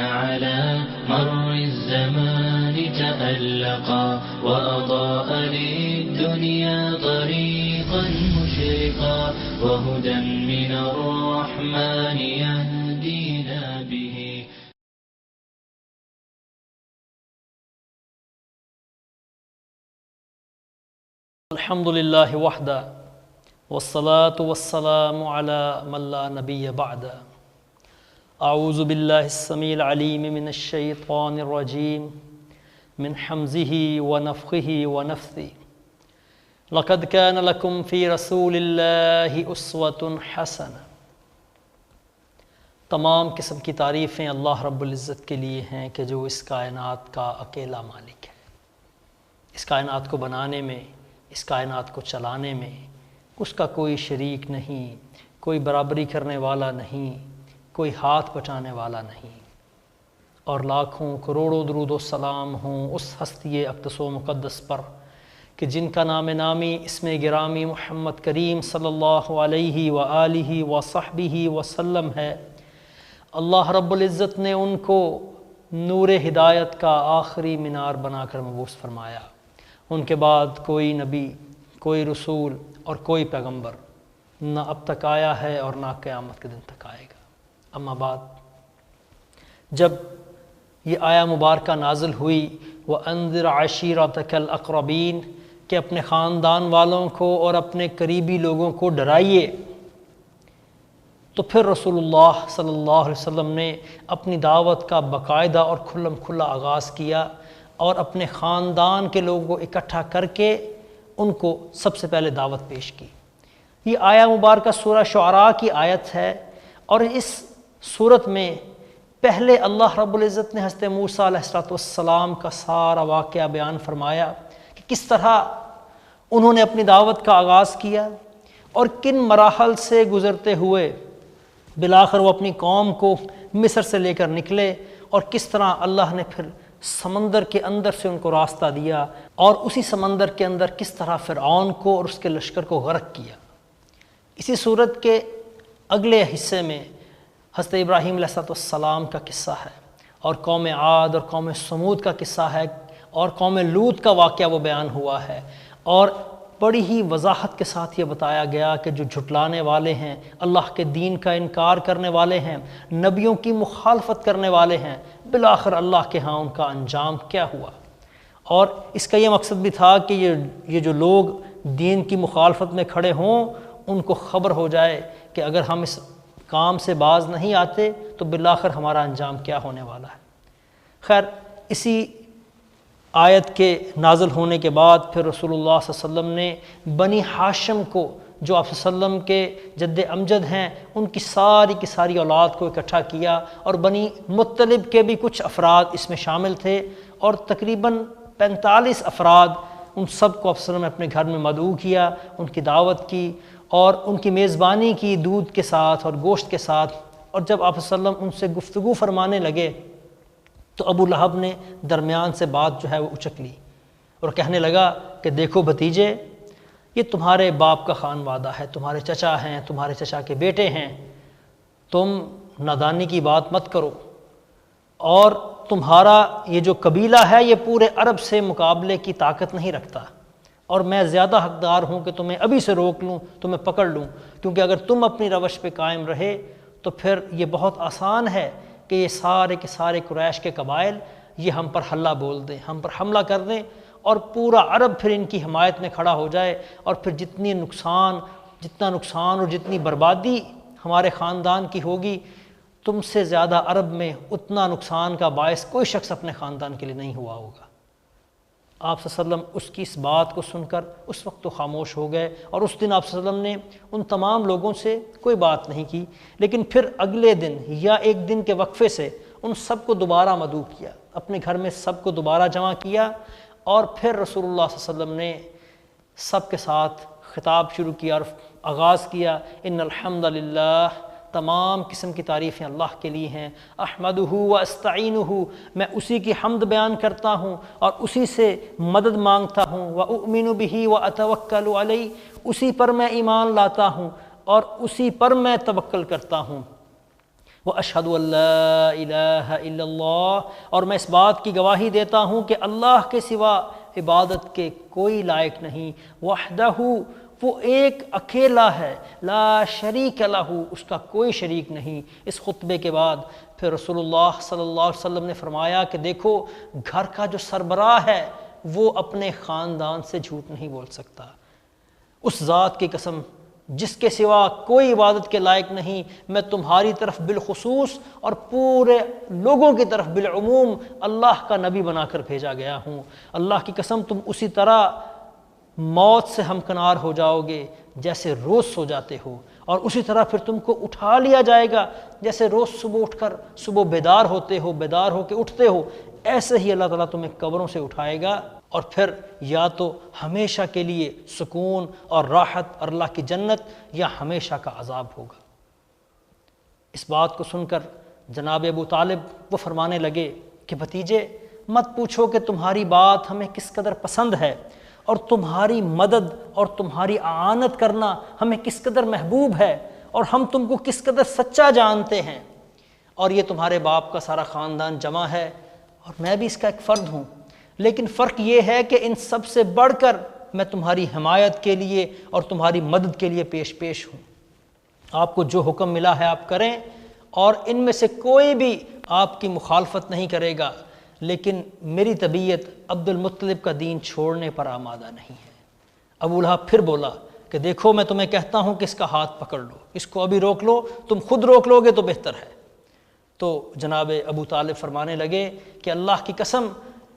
على مر الزمان تألقا وأضاء للدنيا طريقا مشرقا وهدى من الرحمن يهدينا به. الحمد للہ وحدہ والصلاة والسلام على من لا نبی بعد. اعوذ باللہ السمیع العلیم من الشیطان الرجیم من حمزه ونفخه ونفثه. لقد كان لكم في رسول اللہ اسوۃ حسنہ. تمام قسم کی تعریفیں اللہ رب العزت کے لیے ہیں کہ جو اس کائنات کا اکیلا مالک ہے. اس کائنات کو بنانے میں، اس کائنات کو چلانے میں اس کا کوئی شریک نہیں، کوئی برابری کرنے والا نہیں، کوئی ہاتھ بٹانے والا نہیں. اور لاکھوں کروڑوں درود و سلام ہوں اس ہستی اقدس و مقدس پر کہ جن کا نام نامی اسم گرامی محمد کریم صلی اللہ علیہ وآلہ وصحبہ وسلم ہے. اللہ رب العزت نے ان کو نور ہدایت کا آخری مینار بنا کر مبعوث فرمایا. ان کے بعد کوئی نبی، کوئی رسول اور کوئی پیغمبر نہ اب تک آیا ہے اور نہ قیامت کے دن تک آئے گا. اما بعد، جب یہ آیہ مبارکہ نازل ہوئی وَأَنذِرْ عَشِيرَتَكَ الْأَقْرَبِينَ کہ اپنے خاندان والوں کو اور اپنے قریبی لوگوں کو ڈرائیے، تو پھر رسول اللہ صلی اللہ علیہ وسلم نے اپنی دعوت کا باقاعدہ اور کھلم کھلا آغاز کیا اور اپنے خاندان کے لوگوں کو اکٹھا کر کے ان کو سب سے پہلے دعوت پیش کی. یہ آیہ مبارکہ سورہ شعراء کی آیت ہے، اور اس صورت میں پہلے اللہ رب العزت نے حضرت موسیٰ علیہ السلام کا سارا واقعہ بیان فرمایا کہ کس طرح انہوں نے اپنی دعوت کا آغاز کیا اور کن مراحل سے گزرتے ہوئے بالآخر وہ اپنی قوم کو مصر سے لے کر نکلے، اور کس طرح اللہ نے پھر سمندر کے اندر سے ان کو راستہ دیا، اور اسی سمندر کے اندر کس طرح فرعون کو اور اس کے لشکر کو غرق کیا. اسی صورت کے اگلے حصے میں حضرت ابراہیم علیہ السلام کا قصہ ہے، اور قوم عاد اور قوم سمود کا قصہ ہے، اور قوم لوط کا واقعہ وہ بیان ہوا ہے. اور بڑی ہی وضاحت کے ساتھ یہ بتایا گیا کہ جو جھٹلانے والے ہیں، اللہ کے دین کا انکار کرنے والے ہیں، نبیوں کی مخالفت کرنے والے ہیں، بالآخر اللہ کے ہاں ان کا انجام کیا ہوا. اور اس کا یہ مقصد بھی تھا کہ یہ جو لوگ دین کی مخالفت میں کھڑے ہوں ان کو خبر ہو جائے کہ اگر ہم اس کام سے باز نہیں آتے تو بالآخر ہمارا انجام کیا ہونے والا ہے. خیر، اسی آیت کے نازل ہونے کے بعد پھر رسول اللہ صلی اللہ علیہ وسلم نے بنی ہاشم کو، جو آپ صلی اللہ علیہ وسلم کے جد امجد ہیں، ان کی ساری اولاد کو اکٹھا کیا، اور بنی مطلب کے بھی کچھ افراد اس میں شامل تھے، اور تقریباً 45 افراد ان سب کو آپ صلی اللہ علیہ وسلم نے اپنے گھر میں مدعو کیا، ان کی دعوت کی اور ان کی میزبانی کی دودھ کے ساتھ اور گوشت کے ساتھ. اور جب آپ صلی اللہ علیہ وسلم ان سے گفتگو فرمانے لگے تو ابو لہب نے درمیان سے بات جو ہے وہ اچک لی اور کہنے لگا کہ دیکھو بھتیجے، یہ تمہارے باپ کا خانوادہ ہے، تمہارے چچا ہیں، تمہارے چچا کے بیٹے ہیں، تم نادانی کی بات مت کرو، اور تمہارا یہ جو قبیلہ ہے یہ پورے عرب سے مقابلے کی طاقت نہیں رکھتا، اور میں زیادہ حقدار ہوں کہ تمہیں ابھی سے روک لوں، تمہیں پکڑ لوں، کیونکہ اگر تم اپنی روش پہ قائم رہے تو پھر یہ بہت آسان ہے کہ یہ سارے کے سارے قریش کے قبائل یہ ہم پر حلہ بول دیں، ہم پر حملہ کر دیں، اور پورا عرب پھر ان کی حمایت میں کھڑا ہو جائے، اور پھر جتنا نقصان اور جتنی بربادی ہمارے خاندان کی ہوگی، تم سے زیادہ عرب میں اتنا نقصان کا باعث کوئی شخص اپنے خاندان کے لیے نہیں ہوا ہوگا. آپ صلی اللہ علیہ وسلم اس کی اس بات کو سن کر اس وقت تو خاموش ہو گئے، اور اس دن آپ صلی اللہ علیہ وسلم نے ان تمام لوگوں سے کوئی بات نہیں کی. لیکن پھر اگلے دن یا ایک دن کے وقفے سے ان سب کو دوبارہ مدعو کیا، اپنے گھر میں سب کو دوبارہ جمع کیا، اور پھر رسول اللہ صلی اللہ علیہ وسلم نے سب کے ساتھ خطاب شروع کیا اور آغاز کیا، ان الحمدللہ، تمام قسم کی تعریفیں اللہ کے لیے ہیں، احمدہ و استعینہ، میں اسی کی حمد بیان کرتا ہوں اور اسی سے مدد مانگتا ہوں، واؤمن بہ واتوکل علیہ، اسی پر میں ایمان لاتا ہوں اور اسی پر میں توکل کرتا ہوں. وَأَشْهَدُ أَن لَا إِلَٰهَ إِلَّا اللَّهُ، اور میں اس بات کی گواہی دیتا ہوں کہ اللہ کے سوا عبادت کے کوئی لائق نہیں، وحدہ، وہ ایک اکیلا ہے، لا شریک لہ، اس کا کوئی شریک نہیں۔ اس خطبے کے بعد پھر رسول اللہ صلی اللہ علیہ وسلم نے فرمایا کہ دیکھو، گھر کا جو سربراہ ہے وہ اپنے خاندان سے جھوٹ نہیں بول سکتا۔ اس ذات کی قسم جس کے سوا کوئی عبادت کے لائق نہیں، میں تمہاری طرف بالخصوص اور پورے لوگوں کی طرف بالعموم اللہ کا نبی بنا کر بھیجا گیا ہوں۔ اللہ کی قسم تم اسی طرح موت سے ہمکنار ہو جاؤ گے جیسے روز سو جاتے ہو، اور اسی طرح پھر تم کو اٹھا لیا جائے گا جیسے روز صبح اٹھ کر صبح بیدار ہوتے ہو، بیدار ہو کے اٹھتے ہو، ایسے ہی اللہ تعالیٰ تمہیں قبروں سے اٹھائے گا، اور پھر یا تو ہمیشہ کے لیے سکون اور راحت اور اللہ کی جنت، یا ہمیشہ کا عذاب ہوگا۔ اس بات کو سن کر جناب ابو طالب وہ فرمانے لگے کہ بھتیجے، مت پوچھو کہ تمہاری بات ہمیں کس قدر پسند ہے، اور تمہاری مدد اور تمہاری اعانت کرنا ہمیں کس قدر محبوب ہے، اور ہم تم کو کس قدر سچا جانتے ہیں، اور یہ تمہارے باپ کا سارا خاندان جمع ہے، اور میں بھی اس کا ایک فرد ہوں، لیکن فرق یہ ہے کہ ان سب سے بڑھ کر میں تمہاری حمایت کے لیے اور تمہاری مدد کے لیے پیش ہوں۔ آپ کو جو حکم ملا ہے آپ کریں، اور ان میں سے کوئی بھی آپ کی مخالفت نہیں کرے گا، لیکن میری طبیعت عبد المطلب کا دین چھوڑنے پر آمادہ نہیں ہے۔ ابو لہب پھر بولا کہ دیکھو، میں تمہیں کہتا ہوں کہ اس کا ہاتھ پکڑ لو، اس کو ابھی روک لو، تم خود روک لو گے تو بہتر ہے۔ تو جناب ابو طالب فرمانے لگے کہ اللہ کی قسم،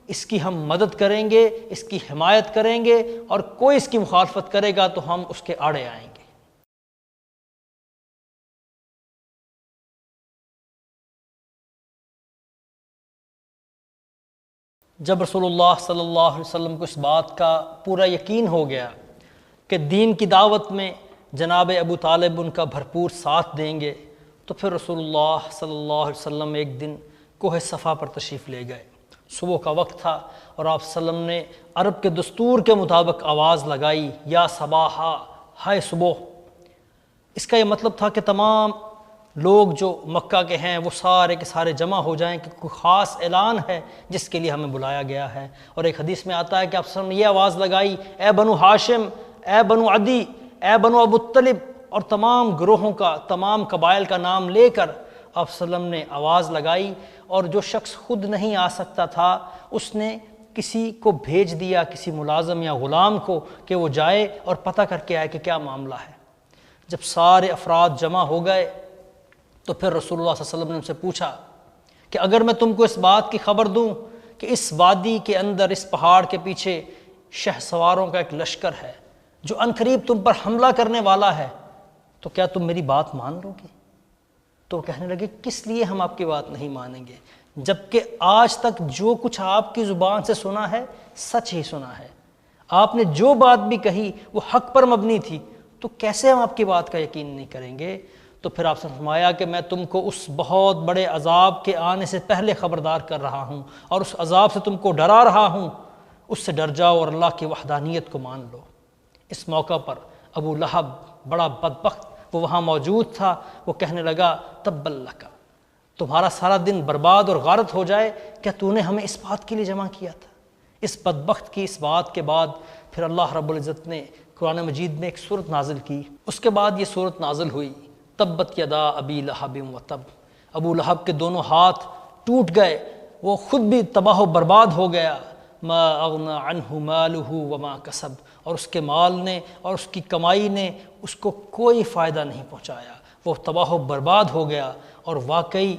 اس کی ہم مدد کریں گے، اس کی حمایت کریں گے، اور کوئی اس کی مخالفت کرے گا تو ہم اس کے آڑے آئیں گے۔ جب رسول اللہ صلی اللہ علیہ وسلم کو اس بات کا پورا یقین ہو گیا کہ دین کی دعوت میں جناب ابو طالب ان کا بھرپور ساتھ دیں گے، تو پھر رسول اللہ صلی اللہ علیہ وسلم ایک دن کوہ صفا پر تشریف لے گئے۔ صبح کا وقت تھا، اور آپ صلی اللہ علیہ وسلم نے عرب کے دستور کے مطابق آواز لگائی، یا صباحا، ہائے صبح۔ اس کا یہ مطلب تھا کہ تمام لوگ جو مکہ کے ہیں وہ سارے کے سارے جمع ہو جائیں کہ کوئی خاص اعلان ہے جس کے لیے ہمیں بلایا گیا ہے۔ اور ایک حدیث میں آتا ہے کہ آپ صلی اللہ علیہ وسلم نے یہ آواز لگائی، اے بنو ہاشم، اے بنو عدی، اے بنو ابو طلب، اور تمام گروہوں کا، تمام قبائل کا نام لے کر آپ صلی اللہ علیہ وسلم نے آواز لگائی، اور جو شخص خود نہیں آ سکتا تھا اس نے کسی کو بھیج دیا، کسی ملازم یا غلام کو، کہ وہ جائے اور پتہ کر کے آئے کہ کیا معاملہ ہے۔ جب سارے افراد جمع ہو گئے تو پھر رسول اللہ صلی اللہ علیہ وسلم نے ان سے پوچھا کہ اگر میں تم کو اس بات کی خبر دوں کہ اس وادی کے اندر، اس پہاڑ کے پیچھے شہ سواروں کا ایک لشکر ہے جو عنقریب تم پر حملہ کرنے والا ہے، تو کیا تم میری بات مان لو گے؟ تو وہ کہنے لگے، کس لیے ہم آپ کی بات نہیں مانیں گے، جبکہ آج تک جو کچھ آپ کی زبان سے سنا ہے سچ ہی سنا ہے، آپ نے جو بات بھی کہی وہ حق پر مبنی تھی، تو کیسے ہم آپ کی بات کا یقین نہیں کریں گے؟ تو پھر آپ سے فرمایا کہ میں تم کو اس بہت بڑے عذاب کے آنے سے پہلے خبردار کر رہا ہوں، اور اس عذاب سے تم کو ڈرا رہا ہوں، اس سے ڈر جاؤ اور اللہ کی وحدانیت کو مان لو۔ اس موقع پر ابو لہب بڑا بدبخت، وہ وہاں موجود تھا، وہ کہنے لگا، تبا لک، تمہارا سارا دن برباد اور غارت ہو جائے، کیا تو نے ہمیں اس بات کے لیے جمع کیا تھا؟ اس بدبخت کی اس بات کے بعد پھر اللہ رب العزت نے قرآن مجید میں ایک سورت نازل کی۔ اس کے بعد یہ سورت نازل ہوئی، تبت یدا ابی لہب و تب، ابو لہب کے دونوں ہاتھ ٹوٹ گئے، وہ خود بھی تباہ و برباد ہو گیا، ما اغنى عنہ مالہ وما کسب، اور اس کے مال نے اور اس کی کمائی نے اس کو کوئی فائدہ نہیں پہنچایا، وہ تباہ و برباد ہو گیا۔ اور واقعی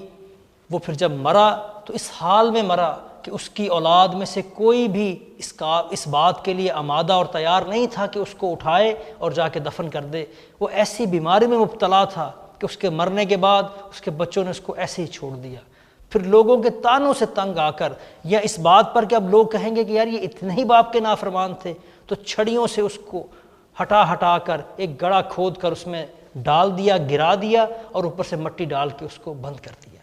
وہ پھر جب مرا تو اس حال میں مرا کہ اس کی اولاد میں سے کوئی بھی اس بات کے لیے آمادہ اور تیار نہیں تھا کہ اس کو اٹھائے اور جا کے دفن کر دے۔ وہ ایسی بیماری میں مبتلا تھا کہ اس کے مرنے کے بعد اس کے بچوں نے اس کو ایسے ہی چھوڑ دیا۔ پھر لوگوں کے طعنوں سے تنگ آ کر، یا اس بات پر کہ اب لوگ کہیں گے کہ یار یہ اتنے ہی باپ کے نافرمان تھے، تو چھڑیوں سے اس کو ہٹا کر ایک گڑھا کھود کر اس میں ڈال دیا، گرا دیا، اور اوپر سے مٹی ڈال کے اس کو بند کر دیا۔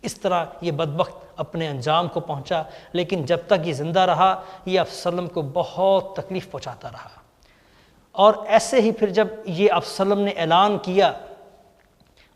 اس طرح یہ بدبخت اپنے انجام کو پہنچا، لیکن جب تک یہ زندہ رہا یہ آپ صلی اللہ علیہ وسلم کو بہت تکلیف پہنچاتا رہا۔ اور ایسے ہی پھر جب یہ آپ صلی اللہ علیہ وسلم نے اعلان کیا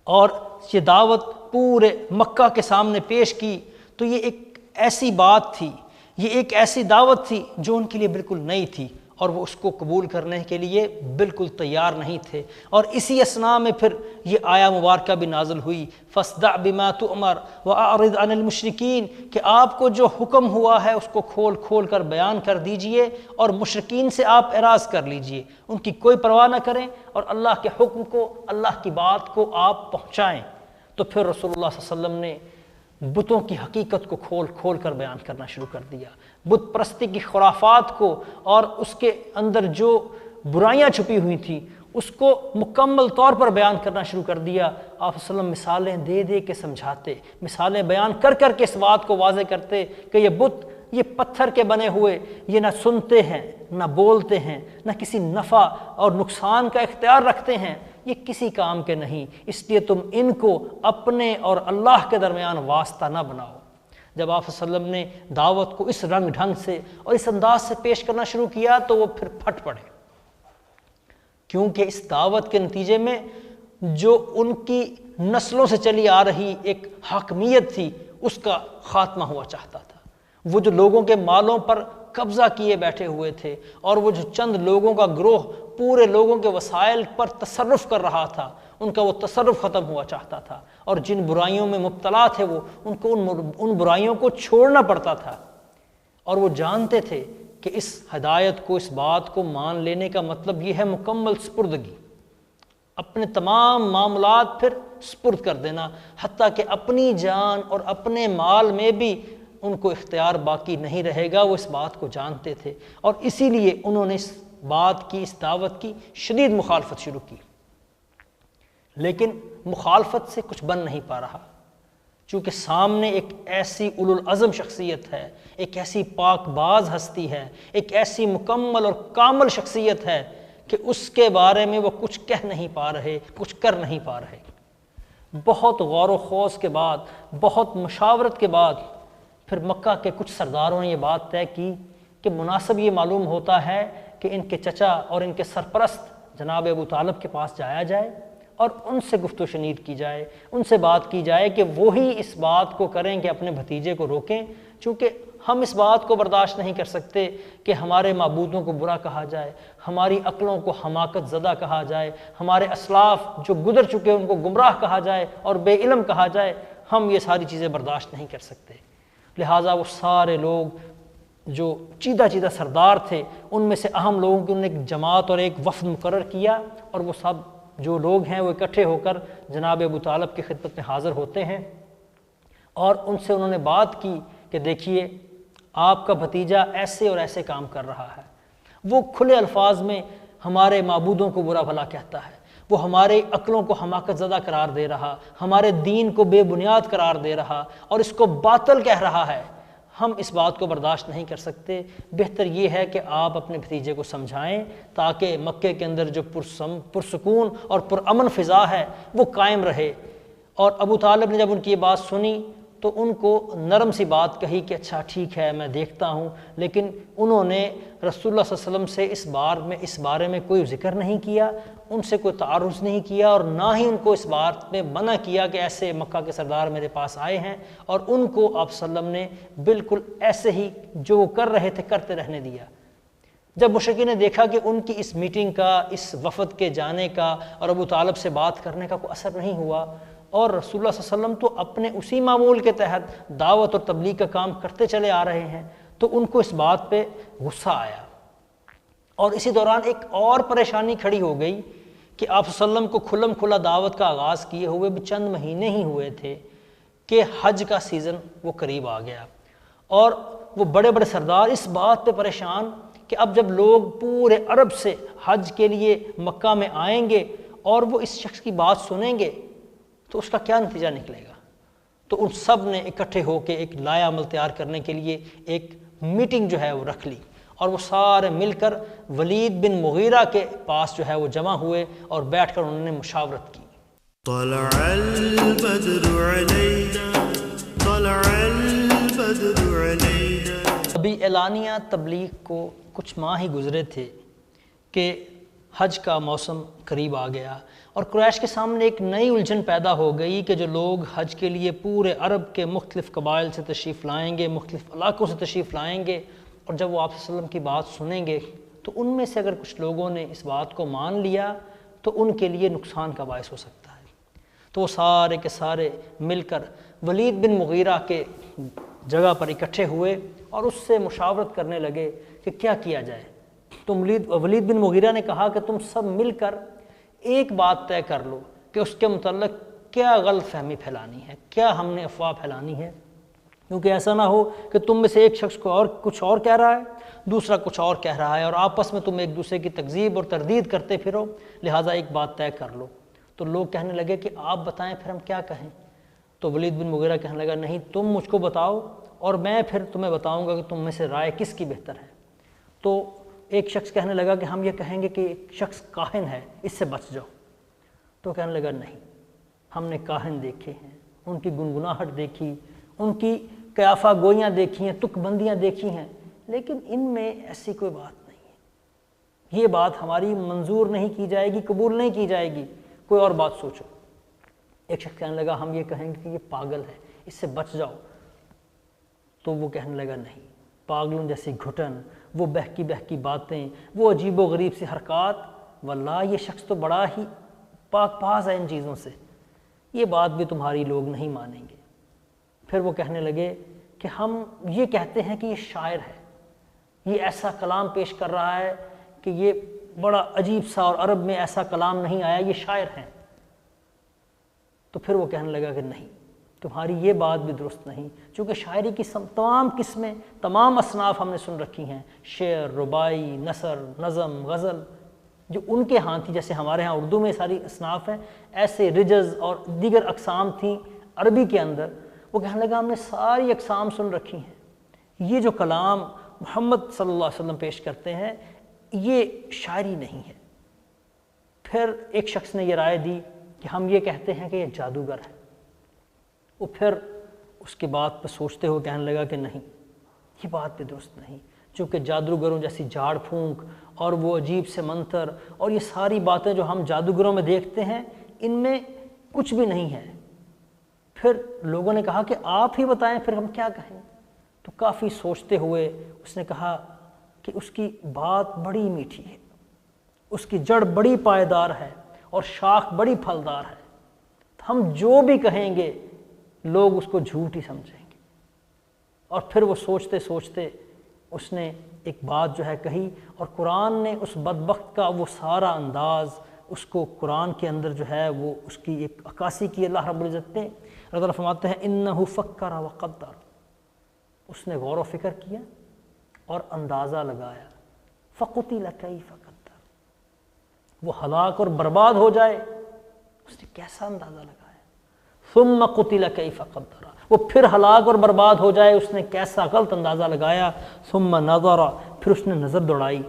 اور یہ دعوت پورے مکہ کے سامنے پیش کی تو یہ ایک ایسی بات تھی، یہ ایک ایسی دعوت تھی جو ان کے لیے بالکل نئی تھی، اور وہ اس کو قبول کرنے کے لیے بالکل تیار نہیں تھے۔ اور اسی اثناء میں پھر یہ آیہ مبارکہ بھی نازل ہوئی، فاصدع بما تؤمر واعرض عن المشرکین، کہ آپ کو جو حکم ہوا ہے اس کو کھول کھول کر بیان کر دیجئے اور مشرکین سے آپ اعراض کر لیجئے، ان کی کوئی پرواہ نہ کریں اور اللہ کے حکم کو، اللہ کی بات کو آپ پہنچائیں۔ تو پھر رسول اللہ صلی اللہ علیہ وسلم نے بتوں کی حقیقت کو کھول کھول کر بیان کرنا شروع کر دیا، بت پرستی کی خرافات کو اور اس کے اندر جو برائیاں چھپی ہوئی تھیں اس کو مکمل طور پر بیان کرنا شروع کر دیا۔ آپ صلی اللہ علیہ وسلم مثالیں دے دے کے سمجھاتے، مثالیں بیان کر کر کے اس بات کو واضح کرتے کہ یہ بت، یہ پتھر کے بنے ہوئے، یہ نہ سنتے ہیں، نہ بولتے ہیں، نہ کسی نفع اور نقصان کا اختیار رکھتے ہیں، یہ کسی کام کے نہیں، اس لیے تم ان کو اپنے اور اللہ کے درمیان واسطہ نہ بناؤ۔ جب آپ صلی اللہ علیہ وسلم نے دعوت کو اس رنگ ڈھنگ سے اور اس انداز سے پیش کرنا شروع کیا تو وہ پھر پھٹ پڑے، کیونکہ اس دعوت کے نتیجے میں جو ان کی نسلوں سے چلی آ رہی ایک حاکمیت تھی اس کا خاتمہ ہوا چاہتا تھا۔ وہ جو لوگوں کے مالوں پر قبضہ کیے بیٹھے ہوئے تھے اور وہ جو چند لوگوں کا گروہ پورے لوگوں کے وسائل پر تصرف کر رہا تھا، ان کا وہ تصرف ختم ہوا چاہتا تھا، اور جن برائیوں میں مبتلا تھے وہ ان کو ان برائیوں کو چھوڑنا پڑتا تھا، اور وہ جانتے تھے کہ اس ہدایت کو، اس بات کو مان لینے کا مطلب یہ ہے مکمل سپردگی، اپنے تمام معاملات پھر سپرد کر دینا، حتیٰ کہ اپنی جان اور اپنے مال میں بھی ان کو اختیار باقی نہیں رہے گا۔ وہ اس بات کو جانتے تھے، اور اسی لیے انہوں نے اس بات کی، اس دعوت کی شدید مخالفت شروع کی، لیکن مخالفت سے کچھ بن نہیں پا رہا، چونکہ سامنے ایک ایسی اولو العزم شخصیت ہے، ایک ایسی پاک باز ہستی ہے، ایک ایسی مکمل اور کامل شخصیت ہے کہ اس کے بارے میں وہ کچھ کہہ نہیں پا رہے، کچھ کر نہیں پا رہے۔ بہت غور و خوض کے بعد، بہت مشاورت کے بعد پھر مکہ کے کچھ سرداروں نے یہ بات طے کی کہ مناسب یہ معلوم ہوتا ہے کہ ان کے چچا اور ان کے سرپرست جناب ابو طالب کے پاس جایا جائے اور ان سے گفت و شنید کی جائے، ان سے بات کی جائے کہ وہی اس بات کو کریں کہ اپنے بھتیجے کو روکیں، چونکہ ہم اس بات کو برداشت نہیں کر سکتے کہ ہمارے معبودوں کو برا کہا جائے، ہماری عقلوں کو حماقت زدہ کہا جائے، ہمارے اسلاف جو گزر چکے ان کو گمراہ کہا جائے اور بے علم کہا جائے، ہم یہ ساری چیزیں برداشت نہیں کر سکتے۔ لہٰذا وہ سارے لوگ جو چیدہ چیدہ سردار تھے، ان میں سے اہم لوگوں کی انہوں نے ایک جماعت اور ایک وفد مقرر کیا، اور وہ سب جو لوگ ہیں وہ اکٹھے ہو کر جناب ابو طالب کی خدمت میں حاضر ہوتے ہیں، اور ان سے انہوں نے بات کی کہ دیکھیے آپ کا بھتیجا ایسے اور ایسے کام کر رہا ہے، وہ کھلے الفاظ میں ہمارے معبودوں کو برا بھلا کہتا ہے، وہ ہمارے عقلوں کو حماقت زدہ قرار دے رہا، ہمارے دین کو بے بنیاد قرار دے رہا اور اس کو باطل کہہ رہا ہے، ہم اس بات کو برداشت نہیں کر سکتے۔ بہتر یہ ہے کہ آپ اپنے بھتیجے کو سمجھائیں تاکہ مکے کے اندر جو پرسکون اور پرامن فضا ہے وہ قائم رہے۔ اور ابو طالب نے جب ان کی یہ بات سنی تو ان کو نرم سی بات کہی کہ اچھا ٹھیک ہے میں دیکھتا ہوں، لیکن انہوں نے رسول اللہ صلی اللہ علیہ وسلم سے اس بارے میں کوئی ذکر نہیں کیا، ان سے کوئی تعارض نہیں کیا، اور نہ ہی ان کو اس بات میں منع کیا کہ ایسے مکہ کے سردار میرے پاس آئے ہیں، اور ان کو آپ صلی اللہ علیہ وسلم نے بالکل ایسے ہی جو وہ کر رہے تھے کرتے رہنے دیا۔ جب مشرکین نے دیکھا کہ ان کی اس میٹنگ کا، اس وفد کے جانے کا اور ابو طالب سے بات کرنے کا کوئی اثر نہیں ہوا، اور رسول اللہ صلی اللہ علیہ وسلم تو اپنے اسی معمول کے تحت دعوت اور تبلیغ کا کام کرتے چلے آ رہے ہیں، تو ان کو اس بات پہ غصہ آیا، اور اسی دوران ایک اور پریشانی کھڑی ہو گئی کہ آپ صلی اللہ علیہ وسلم کو کھلم کھلا دعوت کا آغاز کیے ہوئے بھی چند مہینے ہی ہوئے تھے کہ حج کا سیزن وہ قریب آ گیا، اور وہ بڑے بڑے سردار اس بات پہ پریشان کہ اب جب لوگ پورے عرب سے حج کے لیے مکہ میں آئیں گے اور وہ اس شخص کی بات سنیں گے تو اس کا کیا نتیجہ نکلے گا۔ تو ان سب نے اکٹھے ہو کے ایک لائحہ عمل تیار کرنے کے لیے ایک میٹنگ جو ہے وہ رکھ لی، اور وہ سارے مل کر ولید بن مغیرہ کے پاس جو ہے وہ جمع ہوئے اور بیٹھ کر انہوں نے مشاورت کی۔ طلع البدر علینا طلع البدر علینا۔ ابھی اعلانیہ تبلیغ کو کچھ ماہ ہی گزرے تھے کہ حج کا موسم قریب آ گیا اور قریش کے سامنے ایک نئی الجھن پیدا ہو گئی کہ جو لوگ حج کے لیے پورے عرب کے مختلف قبائل سے تشریف لائیں گے، مختلف علاقوں سے تشریف لائیں گے، اور جب وہ آپ صلی اللہ علیہ وسلم کی بات سنیں گے تو ان میں سے اگر کچھ لوگوں نے اس بات کو مان لیا تو ان کے لیے نقصان کا باعث ہو سکتا ہے۔ تو وہ سارے کے سارے مل کر ولید بن مغیرہ کے جگہ پر اکٹھے ہوئے اور اس سے مشاورت کرنے لگے کہ کیا کیا جائے۔ تو ولید بن مغیرہ نے کہا کہ تم سب مل کر ایک بات طے کر لو کہ اس کے متعلق کیا غلط فہمی پھیلانی ہے، کیا ہم نے افواہ پھیلانی ہے، کیونکہ ایسا نہ ہو کہ تم میں سے ایک شخص کو اور کچھ اور کہہ رہا ہے، دوسرا کچھ اور کہہ رہا ہے اور آپس میں تم ایک دوسرے کی تکذیب اور تردید کرتے پھرو، لہٰذا ایک بات طے کر لو۔ تو لوگ کہنے لگے کہ آپ بتائیں پھر ہم کیا کہیں۔ تو ولید بن مغیرہ کہنے لگا نہیں، تم مجھ کو بتاؤ اور میں پھر تمہیں بتاؤں گا کہ تم میں سے رائے کس کی بہتر ہے۔ تو ایک شخص کہنے لگا کہ ہم یہ کہیں گے کہ ایک شخص کاہن ہے، اس سے بچ جاؤ۔ تو کہنے لگا نہیں، ہم نے کاہن دیکھے ہیں، ان کی گنگناہٹ دیکھی، ان کی قیافہ گوئیاں دیکھی ہیں، تک بندیاں دیکھی ہیں، لیکن ان میں ایسی کوئی بات نہیں ہے، یہ بات ہماری منظور نہیں کی جائے گی، قبول نہیں کی جائے گی، کوئی اور بات سوچو۔ ایک شخص کہنے لگا ہم یہ کہیں گے کہ یہ پاگل ہے، اس سے بچ جاؤ۔ تو وہ کہنے لگا نہیں، پاگلوں جیسی گھٹن، وہ بہکی باتیں، وہ عجیب و غریب سی حرکات، واللہ یہ شخص تو بڑا ہی پاک پاس ہے ان چیزوں سے، یہ بات بھی تمہاری لوگ نہیں مانیں گے۔ پھر وہ کہنے لگے کہ ہم یہ کہتے ہیں کہ یہ شاعر ہے، یہ ایسا کلام پیش کر رہا ہے کہ یہ بڑا عجیب سا، اور عرب میں ایسا کلام نہیں آیا، یہ شاعر ہیں۔ تو پھر وہ کہنے لگا کہ نہیں، تمہاری یہ بات بھی درست نہیں، چونکہ شاعری کی تمام قسمیں، تمام اصناف ہم نے سن رکھی ہیں، شعر، ربائی، نثر، نظم، غزل، جو ان کے ہاں تھی، جیسے ہمارے ہاں اردو میں ساری اصناف ہیں، ایسے رجز اور دیگر اقسام تھیں عربی کے اندر۔ وہ کہنے لگا ہم نے ساری اقسام سن رکھی ہیں، یہ جو کلام محمد صلی اللہ علیہ وسلم پیش کرتے ہیں یہ شاعری نہیں ہے۔ پھر ایک شخص نے یہ رائے دی کہ ہم یہ کہتے ہیں کہ یہ جادوگر ہے۔ وہ پھر اس کی بات پہ سوچتے ہوئے کہنے لگا کہ نہیں، یہ بات بھی درست نہیں، چونکہ جادوگروں جیسی جھاڑ پھونک اور وہ عجیب سے منتر اور یہ ساری باتیں جو ہم جادوگروں میں دیکھتے ہیں ان میں کچھ بھی نہیں ہے۔ پھر لوگوں نے کہا کہ آپ ہی بتائیں پھر ہم کیا کہیں۔ تو کافی سوچتے ہوئے اس نے کہا کہ اس کی بات بڑی میٹھی ہے، اس کی جڑ بڑی پائیدار ہے اور شاخ بڑی پھلدار ہے، ہم جو بھی کہیں گے لوگ اس کو جھوٹ ہی سمجھیں گے۔ اور پھر وہ سوچتے سوچتے اس نے ایک بات جو ہے کہی، اور قرآن نے اس بدبخت کا وہ سارا انداز اس کو قرآن کے اندر جو ہے وہ اس کی ایک عکاسی کی اللہ رب العزت نے۔ اللہ تعالیٰ فرماتے ہیں انہ فکر وقدر، اس نے غور و فکر کیا اور اندازہ لگایا، فقتل کیف قدر، وہ ہلاک اور برباد ہو جائے اس نے کیسا اندازہ لگایا۔ ثم قتل کیف قدر، وہ پھر ہلاک اور برباد ہو جائے اس نے کیسا غلط اندازہ لگایا۔ ثم نظر، پھر اس نے نظر دوڑائی۔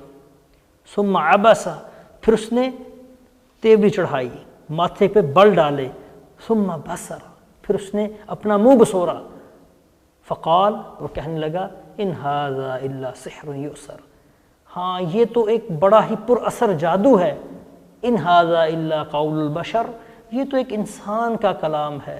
ثم عبس، پھر اس نے تیوری چڑھائی، ماتھے پہ بل ڈالے۔ ثم بصر، پھر اس نے اپنا منہ بسورا۔ فقال، وہ کہنے لگا ان ھذا الا سحر یؤثر، ہاں یہ تو ایک بڑا ہی پر اثر جادو ہے۔ ان ھذا الا قول البشر، یہ تو ایک انسان کا کلام ہے۔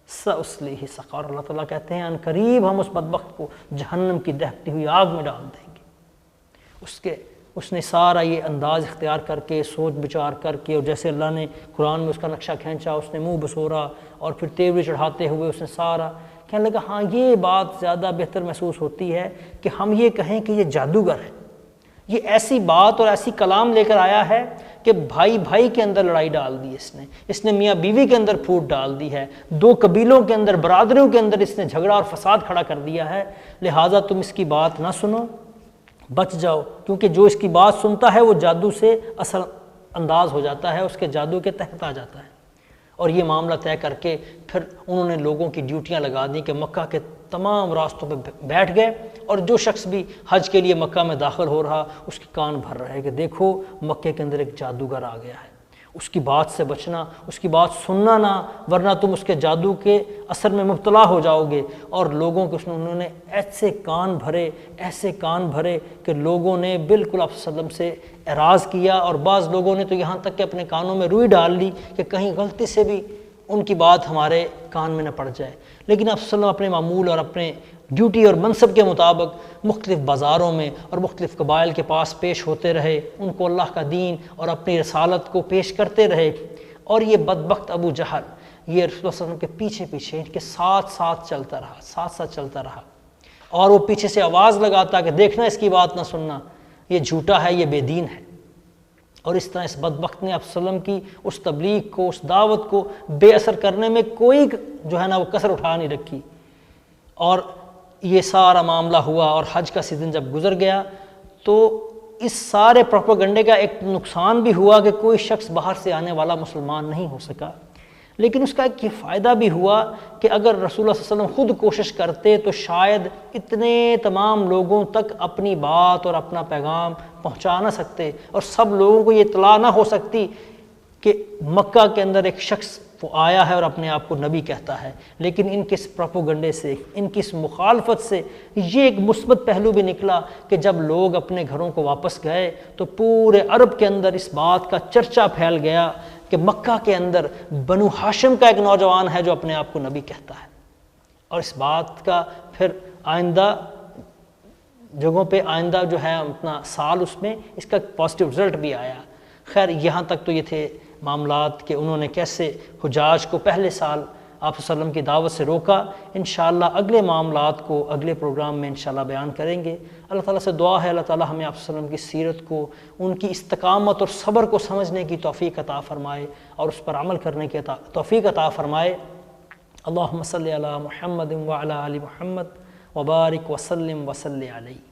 سأصلیہ سقر، اللہ تعالیٰ کہتے ہیں ان قریب ہم اس بدبخت کو جہنم کی دہکتی ہوئی آگ میں ڈال دیں گے۔ اس نے سارا یہ انداز اختیار کر کے، سوچ بچار کر کے، اور جیسے اللہ نے قرآن میں اس کا نقشہ کھینچا، اس نے منہ بسورا اور پھر تیوری چڑھاتے ہوئے اس نے سارا کہنے لگا ہاں یہ بات زیادہ بہتر محسوس ہوتی ہے کہ ہم یہ کہیں کہ یہ جادوگر ہے، یہ ایسی بات اور ایسی کلام لے کر آیا ہے کہ بھائی بھائی کے اندر لڑائی ڈال دی اس نے میاں بیوی کے اندر پھوٹ ڈال دی ہے، دو قبیلوں کے اندر، برادریوں کے اندر اس نے جھگڑا اور فساد کھڑا کر دیا ہے، لہٰذا تم اس کی بات نہ سنو، بچ جاؤ، کیونکہ جو اس کی بات سنتا ہے وہ جادو سے اثر انداز ہو جاتا ہے، اس کے جادو کے تحت آ جاتا ہے۔ اور یہ معاملہ طے کر کے پھر انہوں نے لوگوں کی ڈیوٹیاں لگا دیں کہ مکہ کے تمام راستوں پہ بیٹھ گئے، اور جو شخص بھی حج کے لیے مکہ میں داخل ہو رہا اس کے کان بھر رہے کہ دیکھو مکے کے اندر ایک جادوگر آ گیا ہے۔ اس کی بات سے بچنا، اس کی بات سننا نہ، ورنہ تم اس کے جادو کے اثر میں مبتلا ہو جاؤ گے۔ اور لوگوں کے انہوں نے ایسے کان بھرے کہ لوگوں نے بالکل آپ صلی اللہ علیہ وسلم سے اعراض کیا، اور بعض لوگوں نے تو یہاں تک کہ اپنے کانوں میں روئی ڈال لی کہ کہیں غلطی سے بھی ان کی بات ہمارے کان میں نہ پڑ جائے۔ لیکن آپ صلی اللہ علیہ وسلم اپنے معمول اور اپنے ڈیوٹی اور منصب کے مطابق مختلف بازاروں میں اور مختلف قبائل کے پاس پیش ہوتے رہے، ان کو اللہ کا دین اور اپنی رسالت کو پیش کرتے رہے۔ اور یہ بدبخت ابو جہل یہ رسول اللہ صلی اللہ علیہ وسلم کے پیچھے ان کے ساتھ چلتا رہا، اور وہ پیچھے سے آواز لگاتا کہ دیکھنا اس کی بات نہ سننا، یہ جھوٹا ہے، یہ بے دین ہے۔ اور اس طرح اس بدبخت نے آپ صلی اللہ علیہ وسلم کی اس تبلیغ کو، اس دعوت کو بے اثر کرنے میں کوئی جو ہے نا وہ کسر اٹھا نہیں رکھی۔ اور یہ سارا معاملہ ہوا، اور حج کا سیزن جب گزر گیا تو اس سارے پروپیگنڈے کا ایک نقصان بھی ہوا کہ کوئی شخص باہر سے آنے والا مسلمان نہیں ہو سکا، لیکن اس کا ایک یہ فائدہ بھی ہوا کہ اگر رسول اللہ صلی اللہ علیہ وسلم خود کوشش کرتے تو شاید اتنے تمام لوگوں تک اپنی بات اور اپنا پیغام پہنچا نہ سکتے، اور سب لوگوں کو یہ اطلاع نہ ہو سکتی کہ مکہ کے اندر ایک شخص وہ آیا ہے اور اپنے آپ کو نبی کہتا ہے۔ لیکن ان کے اس پروپیگنڈے سے، ان کی اس مخالفت سے یہ ایک مثبت پہلو بھی نکلا کہ جب لوگ اپنے گھروں کو واپس گئے تو پورے عرب کے اندر اس بات کا چرچا پھیل گیا کہ مکہ کے اندر بنو ہاشم کا ایک نوجوان ہے جو اپنے آپ کو نبی کہتا ہے۔ اور اس بات کا پھر آئندہ جگہوں پہ آئندہ جو ہے اپنا سال اس میں اس کا پازیٹیو رزلٹ بھی آیا۔ خیر یہاں تک تو یہ تھے معاملات کہ انہوں نے کیسے حجاج کو پہلے سال آپ صلی اللہ علیہ وسلم کی دعوت سے روکا۔ انشاءاللہ اگلے معاملات کو اگلے پروگرام میں انشاءاللہ بیان کریں گے۔ اللہ تعالیٰ سے دعا ہے اللہ تعالیٰ ہمیں آپ صلی اللہ علیہ وسلم کی سیرت کو، ان کی استقامت اور صبر کو سمجھنے کی توفیق عطا فرمائے اور اس پر عمل کرنے کی توفیق عطا فرمائے۔ اللہم صلی علی محمد وعلی آل محمد وبارک وسلم وصلی علیہ۔